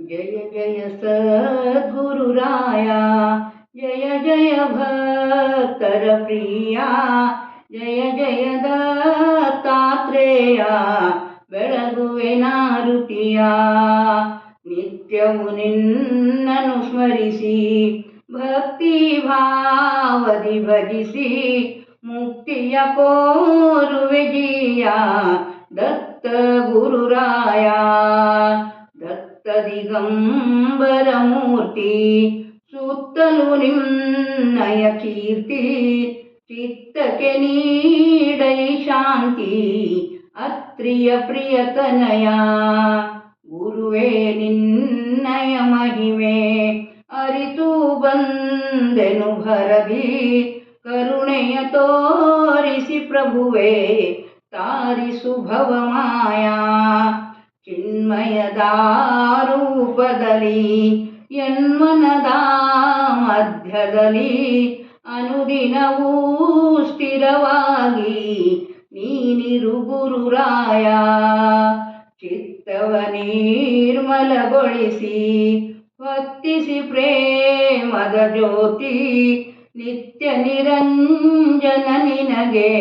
जय जय सद्गुरुराया, जय जय भक्तर प्रिया, जय जय दत्तात्रेಯ ಬೆಳಗುವೆ ನಾರುತಿಯ. ನಿತ್ಯವು ನಿನ್ನನ್ನು ಸ್ಮರಿಸಿ ಭಕ್ತಿ ಭಾವದಿ ಭಜಿಸಿ ಮುಕ್ತಿಯ ಕೋರುವೆ ಜೀಯ ದತ್ತ ಗುರುರಾಯ. ದತ್ತ ದಿಗಂಬರ ಮೂರ್ತಿ ಸುತ್ತಲೂ ನಿನ್ನಯ ಕೀರ್ತಿ, ಚಿತ್ತಕ್ಕೆ ನೀಡೈ ಶಾಂತಿ ಅತ್ರಿಯ ಪ್ರಿಯತನಯ. ಗುರುವೇ ನಿನ್ನಯ ಮಹಿಮೆ ಅರಿತು ಬಂದೆನು ಭರದಿ, ಕರುಣೆಯ ತೋರಿಸಿ ಪ್ರಭುವೇ ತಾರಿಸು ಭವಮಾಯಾ. ಚಿನ್ಮಯದ ರೂಪದಲ್ಲಿ ಯನ್ಮನದ ಮಧ್ಯದಲ್ಲಿ ಅನುದಿನವೂ ಸ್ಥಿರವಾಗಿ ನೀನಿರು ಗುರುರಾಯ. ಚಿತ್ತವ ನಿರ್ಮಲಗೊಳಿಸಿ ಹೊತ್ತಿಸಿ ಪ್ರೇಮದ ಜ್ಯೋತಿ, ನಿತ್ಯ ನಿರಂಜನ ನಿನಗೆ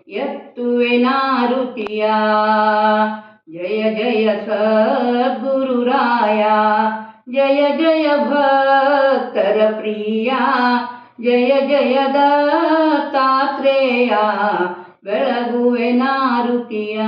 ಎತ್ತುವೆ ನಾರುತಿಯ. ಜಯ ಜಯ ಸದ್ಗುರುರಾಯ, ಜಯ ಜಯ ಭಕ್ತರ ಪ್ರಿಯ, ಜಯ ಜಯ ದತ್ತಾತ್ರೇಯ ಬೆಳಗುವೆ ನಾರುತಿಯ.